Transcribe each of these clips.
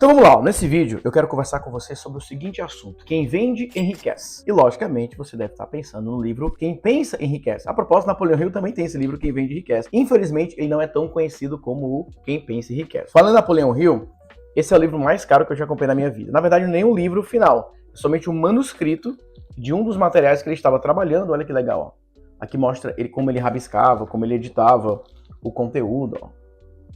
Então vamos lá, nesse vídeo eu quero conversar com você sobre o seguinte assunto: quem vende enriquece. E logicamente você deve estar pensando no livro Quem Pensa Enriquece. A propósito, Napoleão Hill também tem esse livro Quem Vende Enriquece. Infelizmente ele não é tão conhecido como o Quem Pensa Enriquece. Falando em Napoleão Hill, esse é o livro mais caro que eu já comprei na minha vida. Na verdade, nem um livro final, é somente um manuscrito de um dos materiais que ele estava trabalhando. Olha que legal, ó. Aqui mostra ele como ele rabiscava, como ele editava o conteúdo, ó.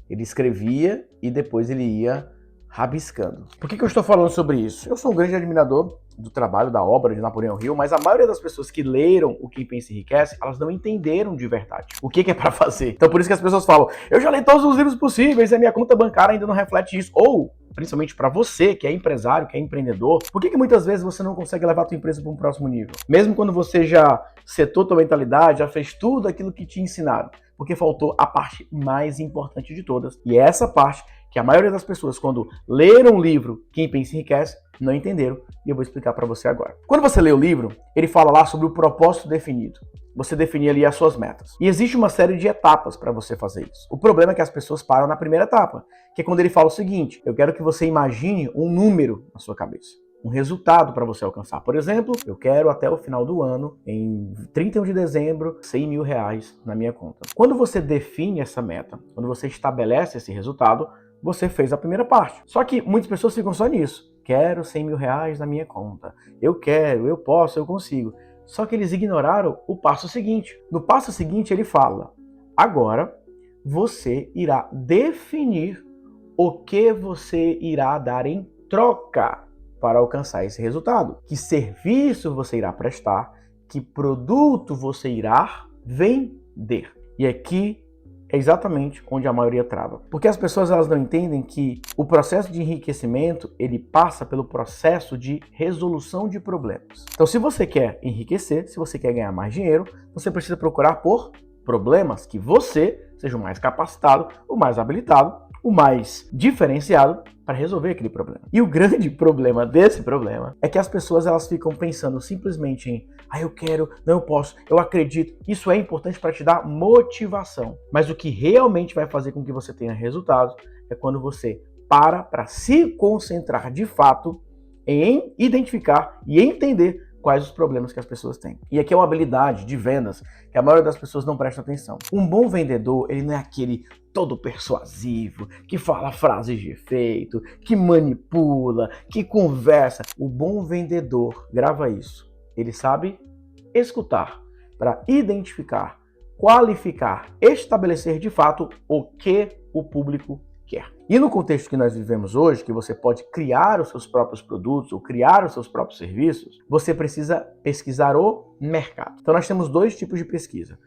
Ele escrevia e depois ele ia rabiscando. Por que eu estou falando sobre isso? Eu sou um grande admirador do trabalho, da obra de Napoleão Hill, mas a maioria das pessoas que leram o Quem Pensa Enriquece, elas não entenderam de verdade o que é para fazer. Então por isso que as pessoas falam, eu já li todos os livros possíveis e a minha conta bancária ainda não reflete isso. Ou, principalmente para você que é empresário, que é empreendedor, por que muitas vezes você não consegue levar a tua empresa para um próximo nível? Mesmo quando você já setou tua mentalidade, já fez tudo aquilo que te ensinaram. Porque faltou a parte mais importante de todas. E é essa parte que a maioria das pessoas, quando leram o livro Quem Pensa Enriquece, não entenderam. E eu vou explicar para você agora. Quando você lê o livro, ele fala lá sobre o propósito definido. Você definir ali as suas metas. E existe uma série de etapas para você fazer isso. O problema é que as pessoas param na primeira etapa, que é quando ele fala o seguinte: eu quero que você imagine um número na sua cabeça. Um resultado para você alcançar. Por exemplo, eu quero até o final do ano, em 31 de dezembro, 100 mil reais na minha conta. Quando você define essa meta, quando você estabelece esse resultado, você fez a primeira parte. Só que muitas pessoas ficam só nisso. Quero 100 mil reais na minha conta. Eu quero, eu posso, eu consigo. Só que eles ignoraram o passo seguinte. No passo seguinte ele fala, agora você irá definir o que você irá dar em troca para alcançar esse resultado. Que serviço você irá prestar, que produto você irá vender. E aqui é exatamente onde a maioria trava. Porque as pessoas elas não entendem que o processo de enriquecimento, ele passa pelo processo de resolução de problemas. Então, se você quer enriquecer, se você quer ganhar mais dinheiro, você precisa procurar por problemas que você seja o mais capacitado, o mais habilitado, o mais diferenciado para resolver aquele problema. E o grande problema desse problema é que as pessoas elas ficam pensando simplesmente em eu quero, não eu posso, eu acredito. Isso é importante para te dar motivação. Mas o que realmente vai fazer com que você tenha resultados é quando você para se concentrar de fato em identificar e entender quais os problemas que as pessoas têm. E aqui é uma habilidade de vendas que a maioria das pessoas não presta atenção. Um bom vendedor, ele não é aquele todo persuasivo, que fala frases de efeito, que manipula, que conversa. O bom vendedor, grava isso, ele sabe escutar para identificar, qualificar, estabelecer de fato o que o público quer. E no contexto que nós vivemos hoje, que você pode criar os seus próprios produtos ou criar os seus próprios serviços, você precisa pesquisar o mercado. Então nós temos dois tipos de pesquisa.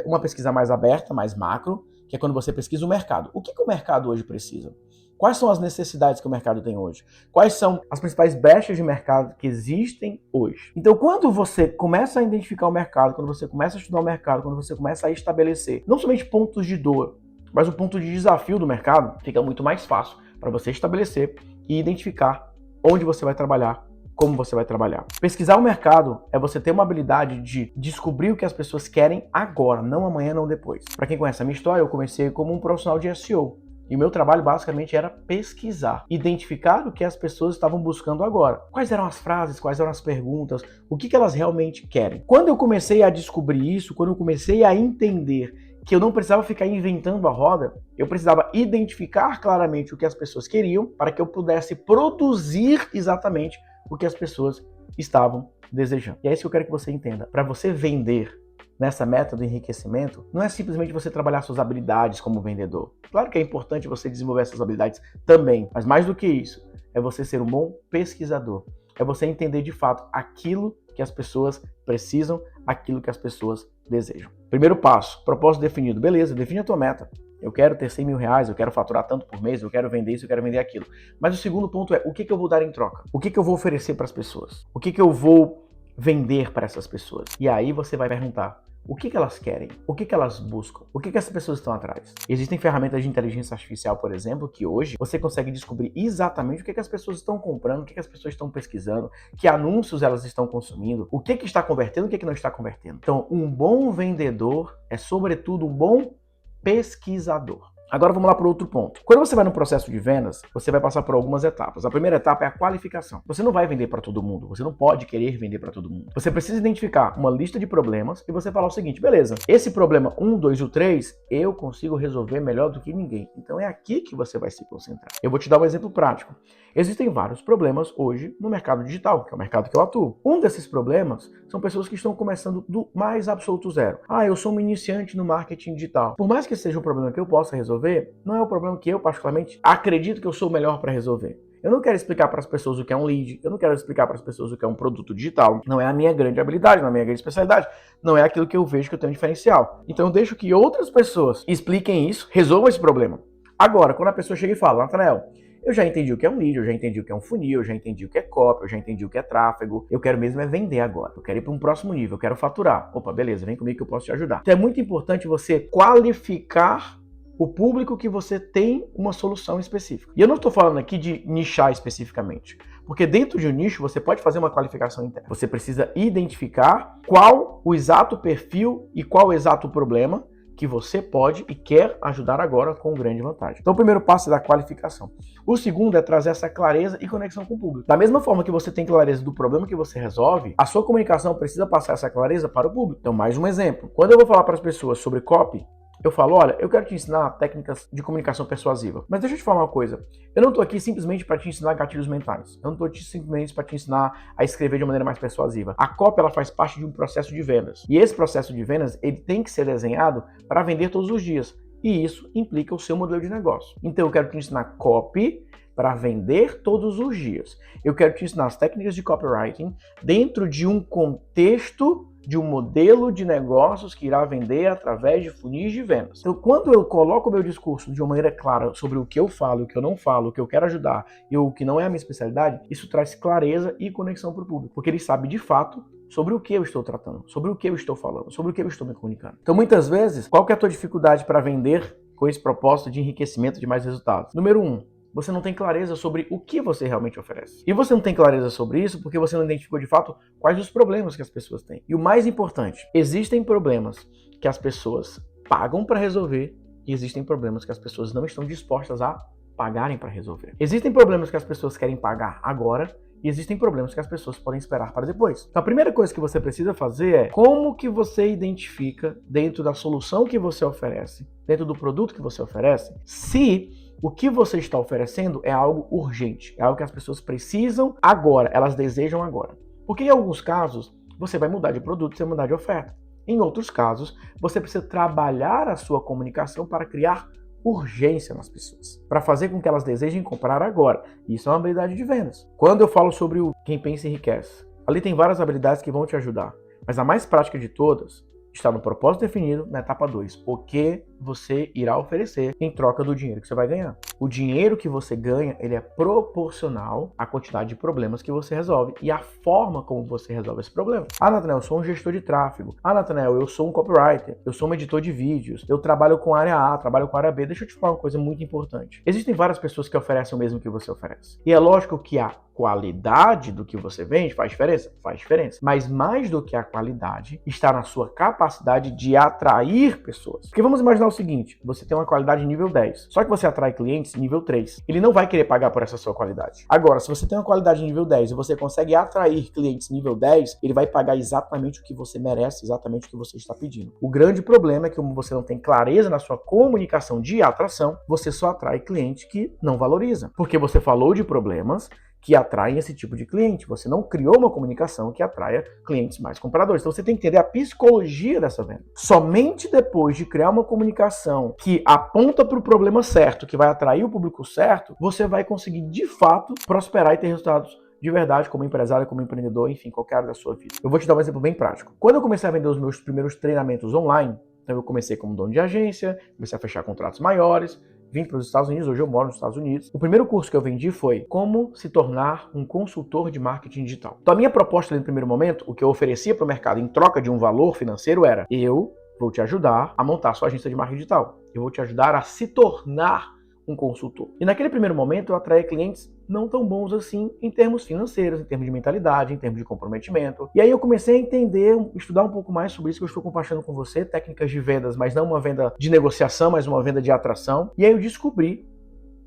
Uma pesquisa mais aberta, mais macro, que é quando você pesquisa o mercado. O que o mercado hoje precisa? Quais são as necessidades que o mercado tem hoje? Quais são as principais brechas de mercado que existem hoje? Então, quando você começa a identificar o mercado, quando você começa a estudar o mercado, quando você começa a estabelecer não somente pontos de dor, mas o ponto de desafio do mercado, fica muito mais fácil para você estabelecer e identificar onde você vai trabalhar, como você vai trabalhar. Pesquisar o mercado é você ter uma habilidade de descobrir o que as pessoas querem agora, não amanhã, não depois. Para quem conhece a minha história, eu comecei como um profissional de SEO. E o meu trabalho basicamente era pesquisar, identificar o que as pessoas estavam buscando agora. Quais eram as frases, quais eram as perguntas, o que elas realmente querem. Quando eu comecei a descobrir isso, quando eu comecei a entender que eu não precisava ficar inventando a roda, eu precisava identificar claramente o que as pessoas queriam para que eu pudesse produzir exatamente o que as pessoas estavam desejando. E é isso que eu quero que você entenda. Para você vender nessa meta do enriquecimento, não é simplesmente você trabalhar suas habilidades como vendedor. Claro que é importante você desenvolver essas habilidades também, mas mais do que isso, é você ser um bom pesquisador. É você entender de fato aquilo que as pessoas precisam, aquilo que as pessoas desejam. Primeiro passo, propósito definido. Beleza, define a tua meta. Eu quero ter 100 mil reais, eu quero faturar tanto por mês, eu quero vender isso, eu quero vender aquilo. Mas o segundo ponto é, o que eu vou dar em troca? O que eu vou oferecer para as pessoas? O que eu vou vender para essas pessoas? E aí você vai perguntar, o que elas querem? O que elas buscam? O que essas pessoas estão atrás? Existem ferramentas de inteligência artificial, por exemplo, que hoje você consegue descobrir exatamente o que as pessoas estão comprando, o que as pessoas estão pesquisando, que anúncios elas estão consumindo, o que está convertendo, o que não está convertendo. Então, um bom vendedor é, sobretudo, um bom pesquisador. Agora vamos lá para outro ponto. Quando você vai no processo de vendas, você vai passar por algumas etapas. A primeira etapa é a qualificação. Você não vai vender para todo mundo, você não pode querer vender para todo mundo. Você precisa identificar uma lista de problemas e você falar o seguinte, beleza, esse problema 1, 2 ou 3, eu consigo resolver melhor do que ninguém. Então é aqui que você vai se concentrar. Eu vou te dar um exemplo prático. Existem vários problemas hoje no mercado digital, que é o mercado que eu atuo. Um desses problemas são pessoas que estão começando do mais absoluto zero. Eu sou um iniciante no marketing digital. Por mais que seja um problema que eu possa resolver, não é um problema que eu particularmente acredito que eu sou o melhor para resolver. Eu não quero explicar para as pessoas o que é um lead, eu não quero explicar para as pessoas o que é um produto digital. Não é a minha grande habilidade, não é a minha grande especialidade, não é aquilo que eu vejo que eu tenho diferencial. Então eu deixo que outras pessoas expliquem isso, resolvam esse problema. Agora, quando a pessoa chega e fala, Natanael, eu já entendi o que é um lead, eu já entendi o que é um funil, eu já entendi o que é copy, eu já entendi o que é tráfego. Eu quero mesmo é vender agora. Eu quero ir para um próximo nível, eu quero faturar. Opa, beleza, vem comigo que eu posso te ajudar. Então é muito importante você qualificar o público que você tem uma solução específica. E eu não estou falando aqui de nichar especificamente, porque dentro de um nicho você pode fazer uma qualificação interna. Você precisa identificar qual o exato perfil e qual o exato problema que você pode e quer ajudar agora com grande vantagem. Então o primeiro passo é da qualificação. O segundo é trazer essa clareza e conexão com o público. Da mesma forma que você tem clareza do problema que você resolve, a sua comunicação precisa passar essa clareza para o público. Então mais um exemplo. Quando eu vou falar para as pessoas sobre copy, eu falo, olha, eu quero te ensinar técnicas de comunicação persuasiva. Mas deixa eu te falar uma coisa. Eu não estou aqui simplesmente para te ensinar gatilhos mentais. Eu não estou aqui simplesmente para te ensinar a escrever de uma maneira mais persuasiva. A copy, ela faz parte de um processo de vendas. E esse processo de vendas, ele tem que ser desenhado para vender todos os dias. E isso implica o seu modelo de negócio. Então eu quero te ensinar copy para vender todos os dias. Eu quero te ensinar as técnicas de copywriting dentro de um contexto de um modelo de negócios que irá vender através de funis de vendas. Então, quando eu coloco o meu discurso de uma maneira clara sobre o que eu falo, o que eu não falo, o que eu quero ajudar e o que não é a minha especialidade, isso traz clareza e conexão para o público, porque ele sabe de fato sobre o que eu estou tratando, sobre o que eu estou falando, sobre o que eu estou me comunicando. Então, muitas vezes, qual que é a tua dificuldade para vender com esse propósito de enriquecimento de mais resultados? Número 1. Você não tem clareza sobre o que você realmente oferece. E você não tem clareza sobre isso porque você não identificou de fato quais os problemas que as pessoas têm. E o mais importante, existem problemas que as pessoas pagam para resolver e existem problemas que as pessoas não estão dispostas a pagarem para resolver. Existem problemas que as pessoas querem pagar agora e existem problemas que as pessoas podem esperar para depois. Então a primeira coisa que você precisa fazer é como que você identifica dentro da solução que você oferece, dentro do produto que você oferece, se o que você está oferecendo é algo urgente, é algo que as pessoas precisam agora, elas desejam agora. Porque em alguns casos, você vai mudar de produto, você vai mudar de oferta. Em outros casos, você precisa trabalhar a sua comunicação para criar urgência nas pessoas, para fazer com que elas desejem comprar agora. Isso é uma habilidade de vendas. Quando eu falo sobre o Quem Pensa Enriquece, ali tem várias habilidades que vão te ajudar, mas a mais prática de todas está no propósito definido na etapa 2. O que você irá oferecer em troca do dinheiro que você vai ganhar. O dinheiro que você ganha, ele é proporcional à quantidade de problemas que você resolve e à forma como você resolve esse problema. Natanael, eu sou um gestor de tráfego. Natanael, eu sou um copywriter. Eu sou um editor de vídeos. Eu trabalho com área A, trabalho com área B. Deixa eu te falar uma coisa muito importante. Existem várias pessoas que oferecem o mesmo que você oferece. E é lógico que a qualidade do que você vende faz diferença? Faz diferença. Mas mais do que a qualidade, está na sua capacidade de atrair pessoas. Porque vamos imaginar o seguinte, você tem uma qualidade nível 10, só que você atrai clientes nível 3. Ele não vai querer pagar por essa sua qualidade. Agora, se você tem uma qualidade nível 10 e você consegue atrair clientes nível 10, ele vai pagar exatamente o que você merece, exatamente o que você está pedindo. O grande problema é que como você não tem clareza na sua comunicação de atração, você só atrai cliente que não valoriza. Porque você falou de problemas que atraem esse tipo de cliente. Você não criou uma comunicação que atraia clientes mais compradores. Então você tem que entender a psicologia dessa venda. Somente depois de criar uma comunicação que aponta para o problema certo, que vai atrair o público certo, você vai conseguir de fato prosperar e ter resultados de verdade como empresário, como empreendedor, enfim, qualquer área da sua vida. Eu vou te dar um exemplo bem prático. Quando eu comecei a vender os meus primeiros treinamentos online, então eu comecei como dono de agência, comecei a fechar contratos maiores, vim para os Estados Unidos, hoje eu moro nos Estados Unidos. O primeiro curso que eu vendi foi Como se tornar um consultor de marketing digital. Então a minha proposta no primeiro momento, o que eu oferecia para o mercado em troca de um valor financeiro era: eu vou te ajudar a montar a sua agência de marketing digital. Eu vou te ajudar a se tornar um consultor. E naquele primeiro momento eu atraí clientes não tão bons assim em termos financeiros, em termos de mentalidade, em termos de comprometimento. E aí eu comecei a entender, estudar um pouco mais sobre isso que eu estou compartilhando com você, técnicas de vendas, mas não uma venda de negociação, mas uma venda de atração. E aí eu descobri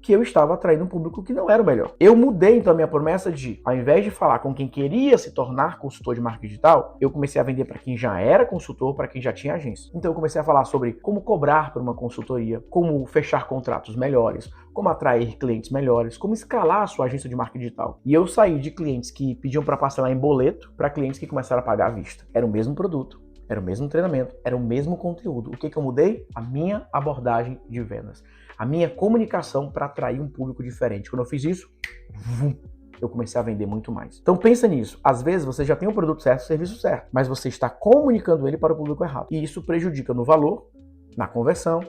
que eu estava atraindo um público que não era o melhor. Eu mudei então a minha promessa de, ao invés de falar com quem queria se tornar consultor de marketing digital, eu comecei a vender para quem já era consultor, para quem já tinha agência. Então eu comecei a falar sobre como cobrar por uma consultoria, como fechar contratos melhores, como atrair clientes melhores, como escalar a sua agência de marketing digital. E eu saí de clientes que pediam para parcelar em boleto para clientes que começaram a pagar à vista. Era o mesmo produto, era o mesmo treinamento, era o mesmo conteúdo. O que eu mudei? A minha abordagem de vendas. A minha comunicação para atrair um público diferente. Quando eu fiz isso, eu comecei a vender muito mais. Então pensa nisso. Às vezes você já tem o produto certo, o serviço certo, mas você está comunicando ele para o público errado. E isso prejudica no valor, na conversão,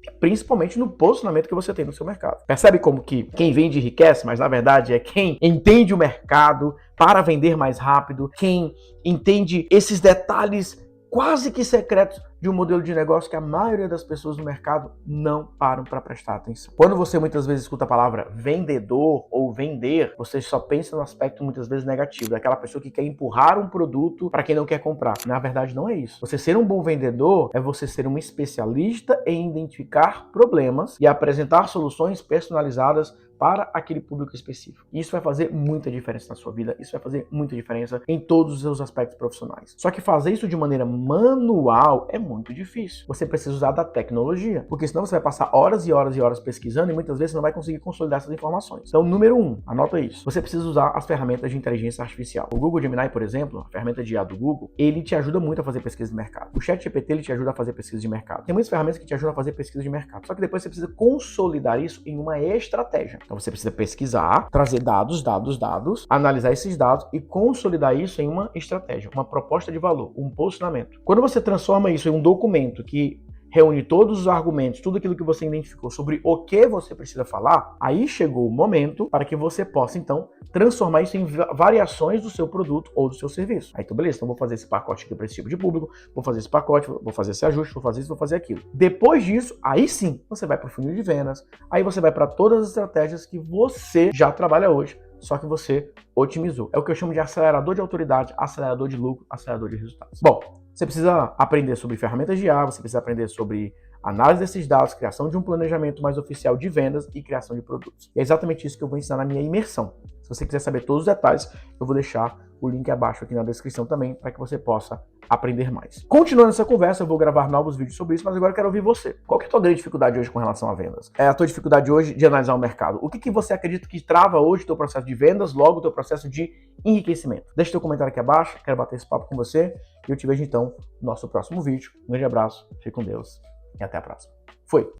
e principalmente no posicionamento que você tem no seu mercado. Percebe como que quem vende enriquece, mas na verdade é quem entende o mercado para vender mais rápido, quem entende esses detalhes quase que secretos de um modelo de negócio que a maioria das pessoas no mercado não param para prestar atenção. Quando você muitas vezes escuta a palavra vendedor ou vender, você só pensa no aspecto muitas vezes negativo, daquela pessoa que quer empurrar um produto para quem não quer comprar. Na verdade, não é isso. Você ser um bom vendedor é você ser um especialista em identificar problemas e apresentar soluções personalizadas para aquele público específico. Isso vai fazer muita diferença na sua vida, isso vai fazer muita diferença em todos os seus aspectos profissionais. Só que fazer isso de maneira manual é muito difícil. Você precisa usar da tecnologia, porque senão você vai passar horas e horas e horas pesquisando e muitas vezes você não vai conseguir consolidar essas informações. Então, número 1, anota isso. Você precisa usar as ferramentas de inteligência artificial. O Google Gemini, por exemplo, a ferramenta de IA do Google, ele te ajuda muito a fazer pesquisa de mercado. O ChatGPT, ele te ajuda a fazer pesquisa de mercado. Tem muitas ferramentas que te ajudam a fazer pesquisa de mercado. Só que depois você precisa consolidar isso em uma estratégia. Então você precisa pesquisar, trazer dados, analisar esses dados e consolidar isso em uma estratégia, uma proposta de valor, um posicionamento. Quando você transforma isso em um documento que reúne todos os argumentos, tudo aquilo que você identificou sobre o que você precisa falar, aí chegou o momento para que você possa, então, transformar isso em variações do seu produto ou do seu serviço. Aí, então, beleza, então vou fazer esse pacote aqui para esse tipo de público, vou fazer esse pacote, vou fazer esse ajuste, vou fazer isso, vou fazer aquilo. Depois disso, aí sim, você vai para o funil de vendas, aí você vai para todas as estratégias que você já trabalha hoje, só que você otimizou. É o que eu chamo de acelerador de autoridade, acelerador de lucro, acelerador de resultados. Bom, você precisa aprender sobre ferramentas de IA, você precisa aprender sobre análise desses dados, criação de um planejamento mais oficial de vendas e criação de produtos. E é exatamente isso que eu vou ensinar na minha imersão. Se você quiser saber todos os detalhes, eu vou deixar o link abaixo aqui na descrição também para que você possa aprender mais. Continuando essa conversa, eu vou gravar novos vídeos sobre isso, mas agora eu quero ouvir você. Qual que é a tua grande dificuldade hoje com relação a vendas? É a tua dificuldade hoje de analisar o mercado. O que você acredita que trava hoje o teu processo de vendas, logo o teu processo de enriquecimento? Deixa teu comentário aqui abaixo, quero bater esse papo com você e eu te vejo então no nosso próximo vídeo. Um grande abraço, fique com Deus e até a próxima. Fui!